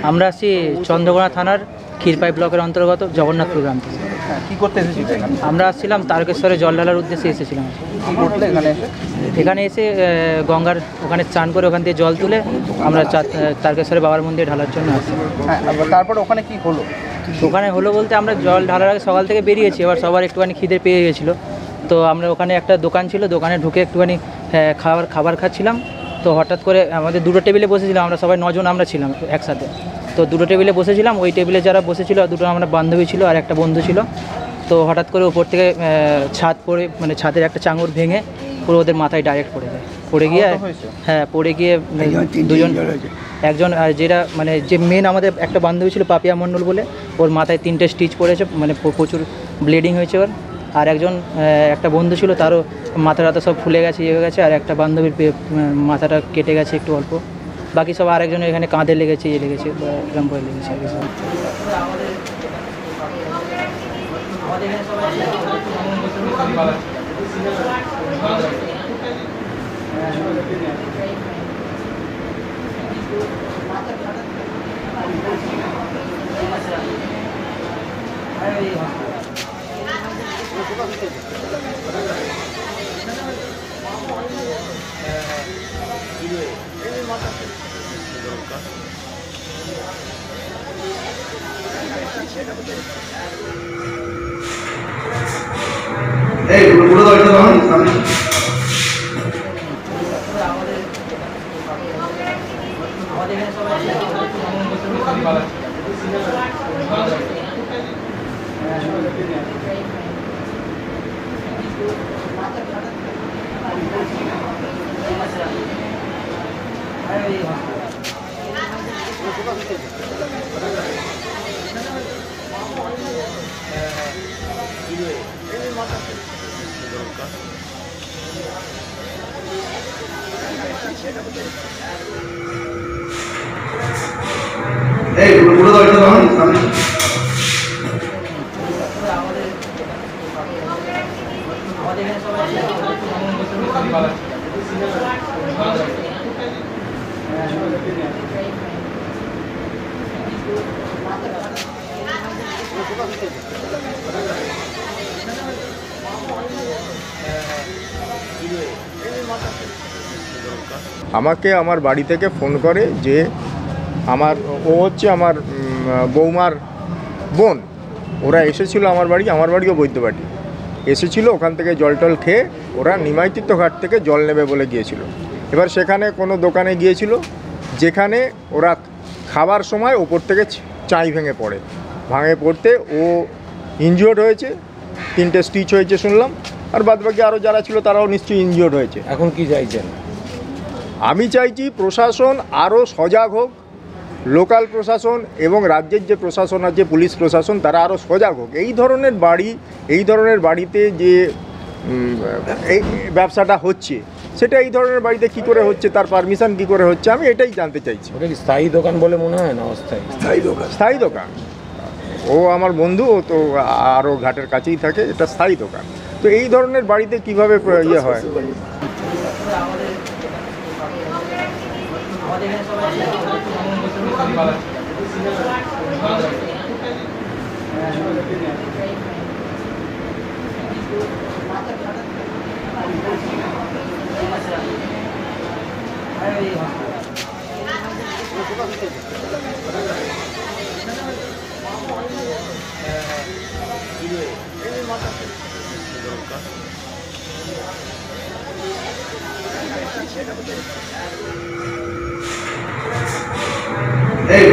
আমরা আছি চন্দ্রকোনা থানার ক্ষীরপাই ব্লকের অন্তর্গত জগন্নাথপুর গ্রাম থেকে। কি করতে এসেছিল এখানে? আমরা আসছিলাম তারকেশ্বরে জল ঢালার উদ্দেশ্যে এসেছিলাম। কি করলে এখানে এসে? এখানে এসে গঙ্গার ওখানে স্নান করে ওখান থেকে জল তুলে আমরা তারকেশ্বরে বাবার মন্দিরে ঢালার জন্য আসি। হ্যাঁ, তারপর ওখানে কি হলো? ওখানে হলো বলতে আমরা জল ঢালার আগে সকাল থেকে বেরিয়েছি, এবার সবার একটুখানি খিদে পেয়ে গেছিলো, তো আমরা ওখানে একটা দোকান ছিল, দোকানে ঢুকে একটুখানি খাবার খাচ্ছিলাম। তো হঠাৎ করে আমাদের দুটো টেবিলে বসেছিলাম, আমরা সবাই 9 জন আমরা ছিলাম একসাথে। তো দুটো টেবিলে বসেছিলাম, ওই টেবিলে যারা বসেছিল দুটো আমার বান্ধবী ছিল আর একটা বন্ধু ছিল। তো হঠাৎ করে উপর থেকে ছাদ পড়ে, মানে ছাদের একটা চাঙড় ভেঙে পুরো ওদের মাথায় ডাইরেক্ট পড়ে যায়। পড়ে গিয়ে পড়ে গিয়ে দুজন, একজন যেটা মানে যে মেন আমাদের একটা বান্ধবী ছিল পাপিয়া মণ্ডল বলে, ওর মাথায় 3টে স্টিচ পড়েছে, মানে প্রচুর ব্লিডিং হয়েছে ওর। আর একজন একটা বন্ধু ছিল, তারও মাথাটা সব ফুলে গেছে, ইয়ে হয়ে গেছে। আর একটা বান্ধবীর মাথাটা কেটে গেছে একটু অল্প, বাকি সব আরেকজনের এখানে কাঁধে লেগেছে, ইয়ে লেগেছে, এরকম করে লেগেছে আর কিছু। আমাকে আমার বাড়ি থেকে ফোন করে যে ও হচ্ছে আমার বৌমার বোন, ওরা এসেছিলো আমার বাড়িও বৈদ্যবাটি এসেছিলো, ওখান থেকে জল টল খেয়ে ওরা নিমাইতীর্থ ঘাট থেকে জল নেবে বলে গিয়েছিল। এবার সেখানে কোনো দোকানে গিয়েছিল, যেখানে ওরা খাবার সময় ওপর থেকে চাই ভেঙে পড়তে ও ইনজিওর্ড হয়েছে, 3টে স্টিচ হয়েছে শুনলাম, আর বাদবাকি আরও যারা ছিল তারাও নিশ্চয়ই ইনজিওর্ড হয়েছে। এখন কি চাইছেন? আমি চাইছি প্রশাসন আরও সজাগ হোক, লোকাল প্রশাসন এবং রাজ্যের যে প্রশাসন আছে, পুলিশ প্রশাসন, তারা আরও সজাগ হোক। এই ধরনের বাড়িতে যে এই ব্যবসাটা হচ্ছে, সেটা এই ধরনের বাড়িতে কি করে হচ্ছে, তার পারমিশন কি করে হচ্ছে, আমি এটাই জানতে চাইছি। ওটা কি স্থায়ী দোকান বলে মনে হয় না অস্থায়ী? স্থায়ী দোকান। ও আমার বন্ধু, ও তো আরও ঘাটের কাছেই থাকে, এটা স্থায়ী দোকান। তো এই ধরনের বাড়িতে কিভাবে ইয়ে হয়? এই